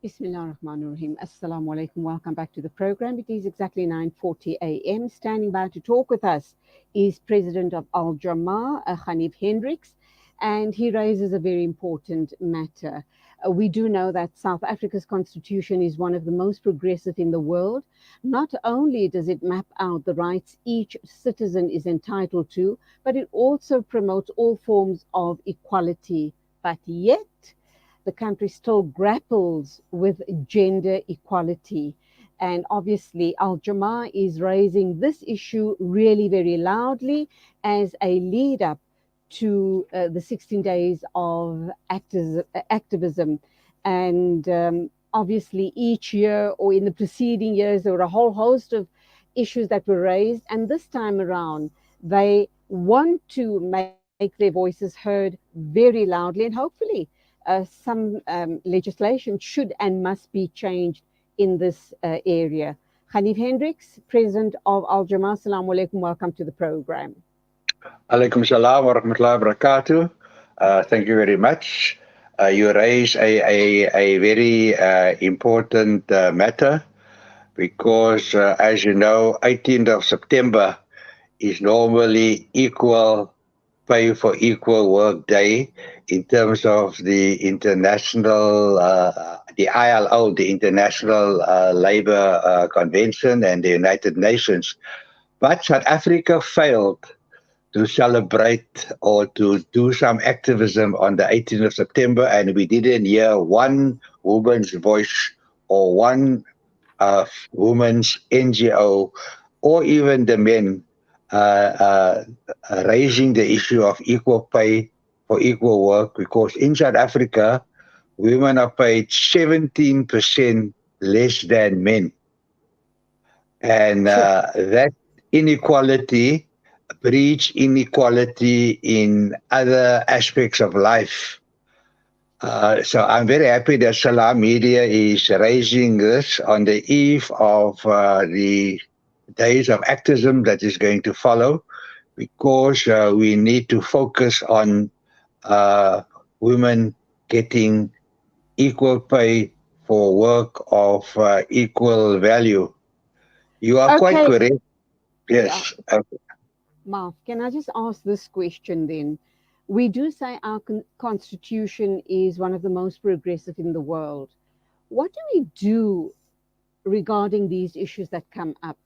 Bismillah ar-Rahman ar-Rahim. Assalamu alaikum. Welcome back to the program. It is exactly 9:40 a.m. Standing by to talk with us is President of Al Jamaa, Hanif Hendricks, and he raises a very important matter. We do know that South Africa's constitution is one of the most progressive in the world. Not only does it map out the rights each citizen is entitled to, but it also promotes all forms of equality. But yet, the country still grapples with gender equality. And obviously, Al Jamaa is raising this issue really very loudly as a lead up to the 16 days of activism. And obviously, each year or in the preceding years, there were a whole host of issues that were raised. And this time around, they want to make their voices heard very loudly, and hopefully some legislation should and must be changed in this area. Hanif Hendricks, President of Al Jamaa, Assalamu alaikum, welcome to the program. Alaikum salam wa rahmatullahi wa barakatuh. Thank you very much. You raise a very important matter because, as you know, 18th of September is normally equal pay for equal work day in terms of the international, the ILO, the International Labour Convention and the United Nations. But South Africa failed to celebrate or to do some activism on the 18th of September, and we didn't hear one woman's voice or one woman's NGO or even the men raising the issue of equal pay for equal work, because in South Africa, women are paid 17% less than men. And that inequality breeds inequality in other aspects of life. So I'm very happy that Salam Media is raising this on the eve of the Days of Activism that is going to follow, because we need to focus on women getting equal pay for work of equal value. You are quite correct. Yes. Yeah. Mark, can I just ask this question then? We do say our constitution is one of the most progressive in the world. What do we do regarding these issues that come up?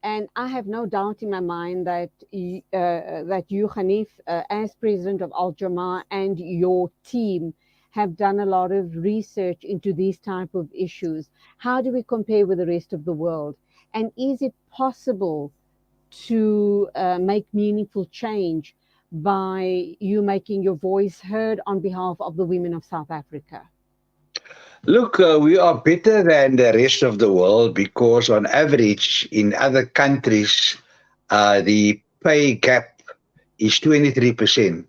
And I have no doubt in my mind that you, Hanif, as president of Al Jamaa, and your team have done a lot of research into these type of issues. How do we compare with the rest of the world? And is it possible to make meaningful change by you making your voice heard on behalf of the women of South Africa? Look, we are better than the rest of the world because on average in other countries, the pay gap is 23%.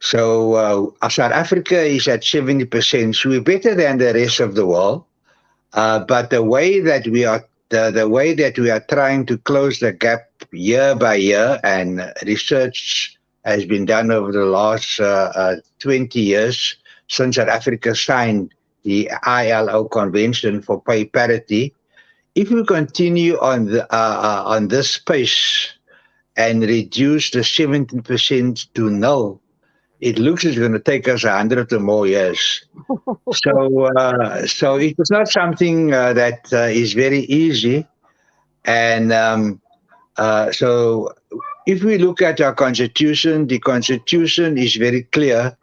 So South Africa is at 70%. So we're better than the rest of the world. But the way that we are the way that we are trying to close the gap year by year, and research has been done over the last 20 years since South Africa signed the ILO Convention for Pay Parity. If we continue on this pace and reduce the 17% to nil, it looks it's going to take us 100 or more years. So it is not something that is very easy. And so if we look at our constitution, the constitution is very clear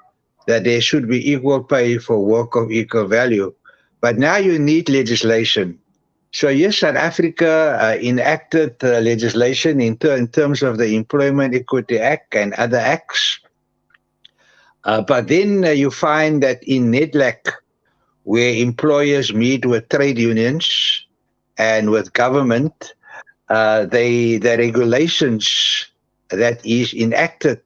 that there should be equal pay for work of equal value. But now you need legislation. So yes, South Africa enacted legislation in terms of the Employment Equity Act and other acts. But then you find that in NEDLAC, where employers meet with trade unions and with government, the regulations that is enacted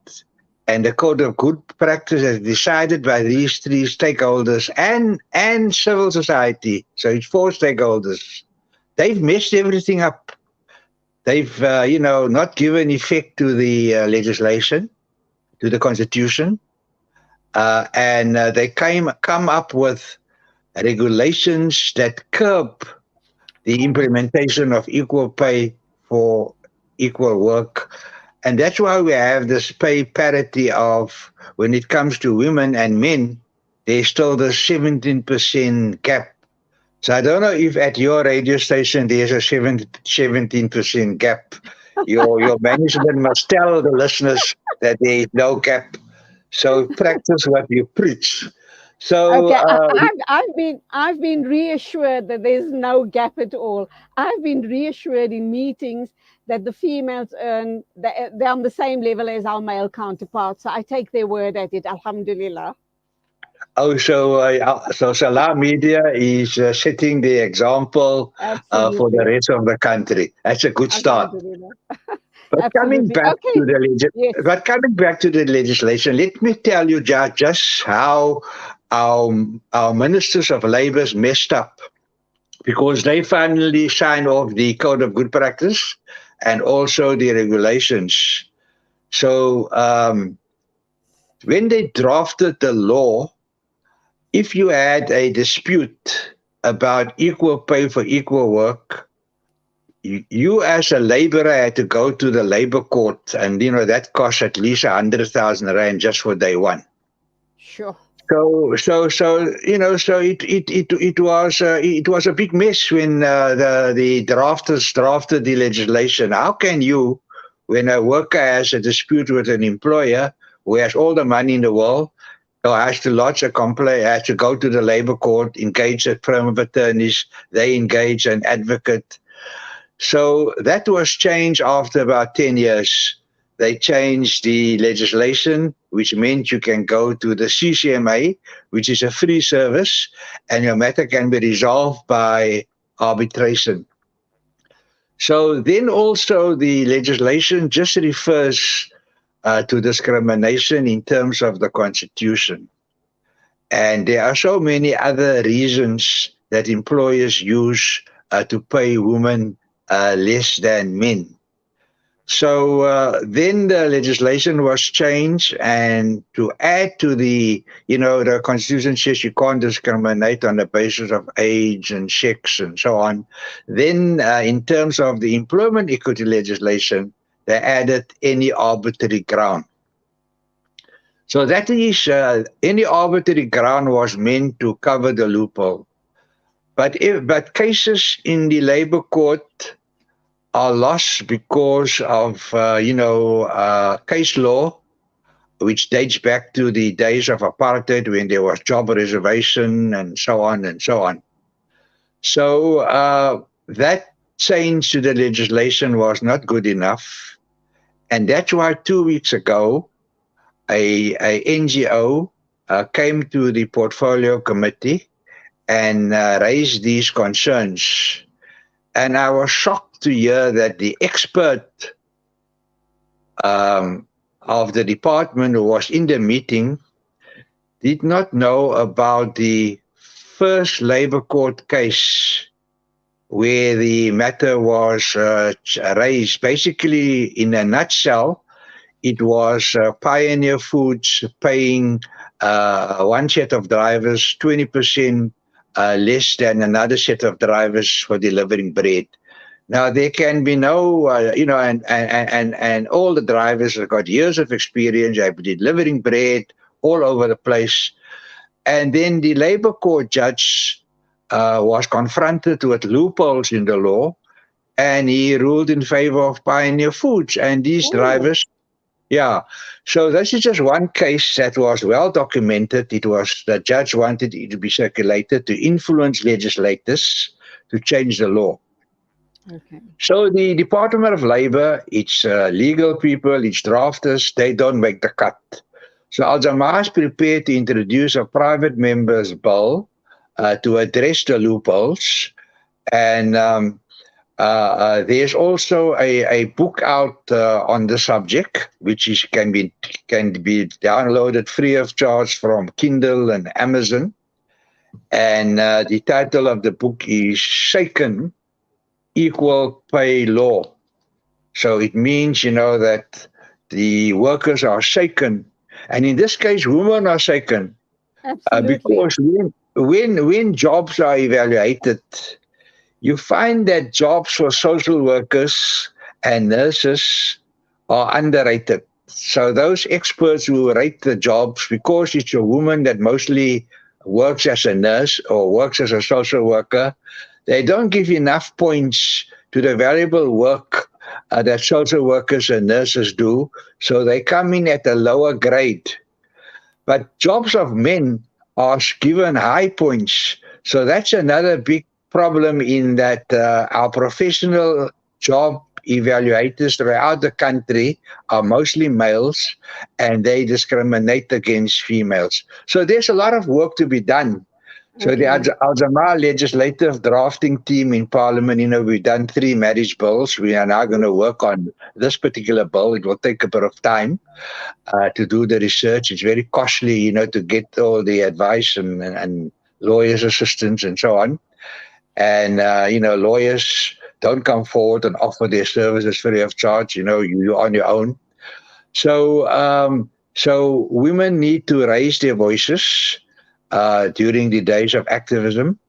and the code of good practice is decided by these three stakeholders and civil society. So it's four stakeholders. They've messed everything up. They've, not given effect to the legislation, to the constitution. and they come up with regulations that curb the implementation of equal pay for equal work. And that's why we have this pay parity of when it comes to women and men, there's still the 17% gap. So I don't know if at your radio station there's a 17% gap. Your management must tell the listeners that there is no gap. So practice what you preach. So Okay, I've been reassured that there's no gap at all. I've been reassured in meetings that the females earn they're on the same level as our male counterparts. So I take their word at it. Alhamdulillah. so Salah Media is setting the example for the Absolutely. rest of the country. That's a good start. Alhamdulillah. But coming Absolutely. back Okay. to the Yes. legislation, let me tell you just how our ministers of labor messed up because they finally signed off the code of good practice and also the regulations. So when they drafted the law, if you had a dispute about equal pay for equal work, you as a laborer had to go to the labor court, and that cost at least 100,000 rand just for day one. Sure. So it was a big mess when the drafters drafted the legislation. How can you, when a worker has a dispute with an employer who has all the money in the world, or has to lodge a complaint, has to go to the labor court, engage a firm of attorneys, they engage an advocate. So that was changed after about 10 years. They changed the legislation, which meant you can go to the CCMA, which is a free service, and your matter can be resolved by arbitration. So then also the legislation just refers to discrimination in terms of the Constitution. And there are so many other reasons that employers use to pay women less than men. So then the legislation was changed, and to add to the Constitution says you can't discriminate on the basis of age and sex and so on. Then, in terms of the employment equity legislation, they added any arbitrary ground. So that is, any arbitrary ground was meant to cover the loophole. But cases in the labor court are lost because of case law, which dates back to the days of apartheid when there was job reservation and so on and so on. So that change to the legislation was not good enough, and that's why 2 weeks ago a NGO came to the portfolio committee and raised these concerns. And I was shocked to hear that the expert of the department who was in the meeting did not know about the first labor court case where the matter was raised. Basically, in a nutshell, it was Pioneer Foods paying one set of drivers 20% less than another set of drivers for delivering bread. Now there can be no, and all the drivers have got years of experience. They've been delivering bread all over the place, and then the labor court judge was confronted with loopholes in the law, and he ruled in favor of Pioneer Foods and these Ooh. drivers. Yeah, so this is just one case that was well documented. It was the judge wanted it to be circulated to influence legislators to change the law. Okay. So the Department of Labor, its legal people, its drafters, they don't make the cut. So Al Jamaa is prepared to introduce a private member's bill to address the loopholes, and there's also a book out on the subject, which can be downloaded free of charge from Kindle and Amazon. And the title of the book is "Shaken Equal Pay Law." So it means, that the workers are shaken And in this case, women are second. Absolutely. Because when jobs are evaluated, you find that jobs for social workers and nurses are underrated. So those experts who rate the jobs, because it's a woman that mostly works as a nurse or works as a social worker, they don't give enough points to the valuable work that social workers and nurses do. So they come in at a lower grade, but jobs of men are given high points. So that's another big problem in that our professional job evaluators throughout the country are mostly males and they discriminate against females. So there's a lot of work to be done. So the Okay. Al Jamaa legislative drafting team in Parliament, we've done 3 marriage bills. We are now going to Yes. work on this particular bill. It will take a bit of time to do the research. It's very costly, to get all the advice and lawyers' assistance and so on. And, lawyers don't come forward and offer their services free of charge. You're on your own. So women need to raise their voices during the days of activism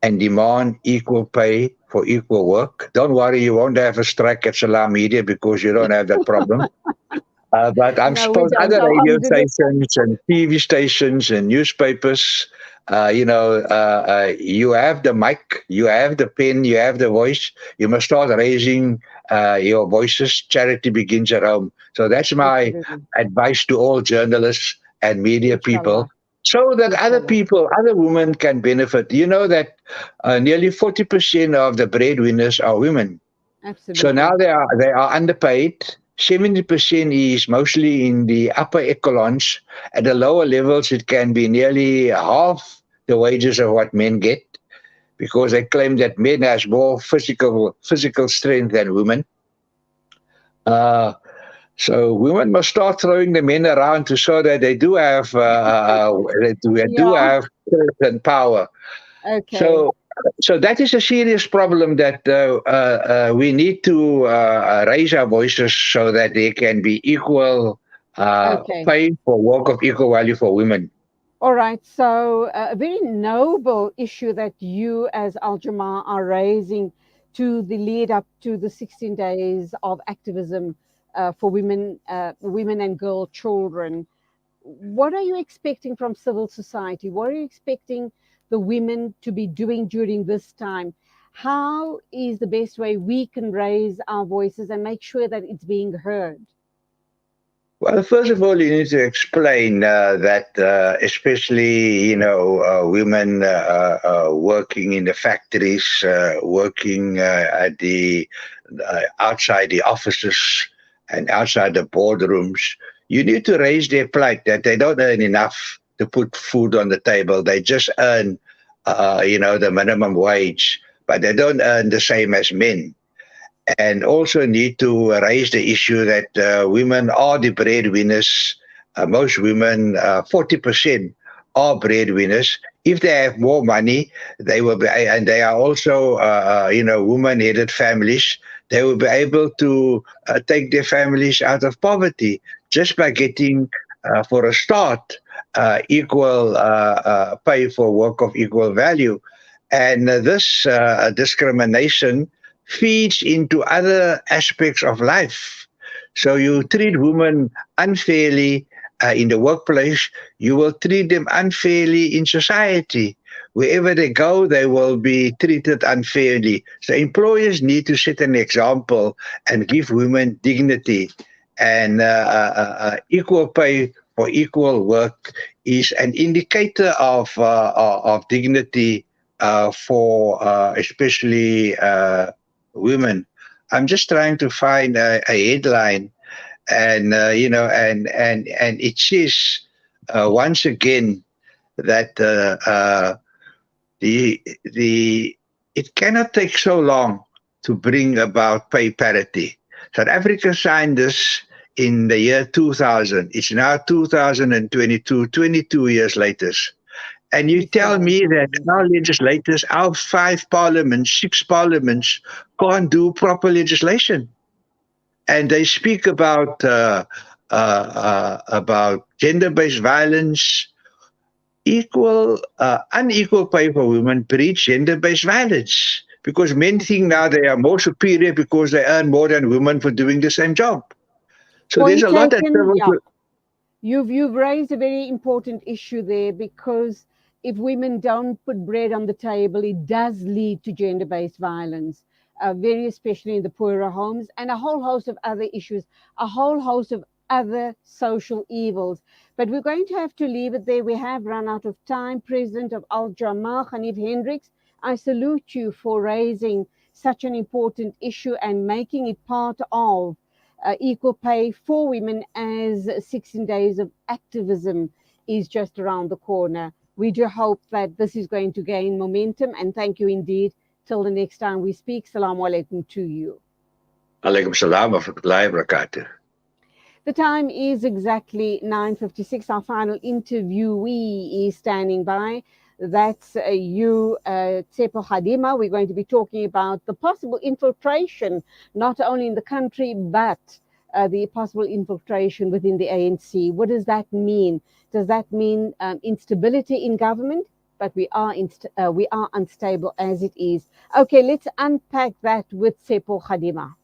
and demand equal pay for equal work. Don't worry, you won't have a strike at Salam Media because you don't have that problem. But I'm No, we supposed don't. other So radio on to the stations and TV stations and newspapers, you have the mic, you have the pen, you have the voice. You must start raising your voices. Charity begins at home. So that's my absolutely. advice to all journalists and media people, Inshallah. so that other Inshallah. people, other women can benefit. You know that nearly 40% of the breadwinners are women. So now Absolutely. they are underpaid. 70% is mostly in the upper echelons. At the lower levels, it can be nearly half the wages of what men get because they claim that men has more physical strength than women. Uh, so women must start throwing the men around to show that they do have they do Yeah. have strength and power. Okay. So, so that is a serious problem that we need to raise our voices so that there can be equal Okay. pay for work of equal value for women. All right. So, a very noble issue that you, as Al Jamaa, are raising to the lead up to the 16 days of activism for women and girl children. What are you expecting from civil society? What are you expecting the women to be doing during this time? How is the best way we can raise our voices and make sure that it's being heard? Well, first of all, you need to explain that, especially women working in the factories, working at the outside the offices and outside the boardrooms, you need to raise their plight that they don't earn enough to put food on the table. They just earn, the minimum wage, but they don't earn the same as men, and also need to raise the issue that women are the breadwinners. Most women, 40%, are breadwinners. If they have more money, they will be, and they are also, woman-headed families. They will be able to take their families out of poverty just by getting, for a start, equal pay for work of equal value. And this discrimination feeds into other aspects of life. So you treat women unfairly in the workplace, you will treat them unfairly in society. Wherever they go, they will be treated unfairly. So employers need to set an example and give women dignity. And equal pay for equal work is an indicator of dignity for especially women. I'm just trying to find a headline, and and it says once again that the it cannot take so long to bring about pay parity. South Africa signed this in the year 2000. It's now 2022, 22 years later. And you Yes, tell me that yes. our legislators, our 5 parliaments, 6 parliaments, can't do proper legislation. And they speak about about gender-based violence, unequal pay for women breeds gender-based violence because men think now they are more superior because they earn more than women for doing the same job. So there's Point a lot that taken. Yeah. You've raised a very important issue there, because if women don't put bread on the table, it does lead to gender-based violence, very especially in the poorer homes, and a whole host of other issues, a whole host of other social evils. But we're going to have to leave it there. We have run out of time. President of Al Jamaa, Hanif Hendricks, I salute you for raising such an important issue and making it part of equal pay for women, as 16 days of activism is just around the corner. We do hope that this is going to gain momentum, and thank you indeed. Till the next time we speak, Salaam alaikum to you. Alaikum salam wa rahmatullahi wa barakatuh. The time is exactly 9:56. Our final interviewee is standing by. That's you, Tsepo Hadima. We're going to be talking about the possible infiltration, not only in the country, but the possible infiltration within the ANC. What does that mean? Does that mean instability in government? But we are unstable as it is. Okay, let's unpack that with Tsepo Hadima.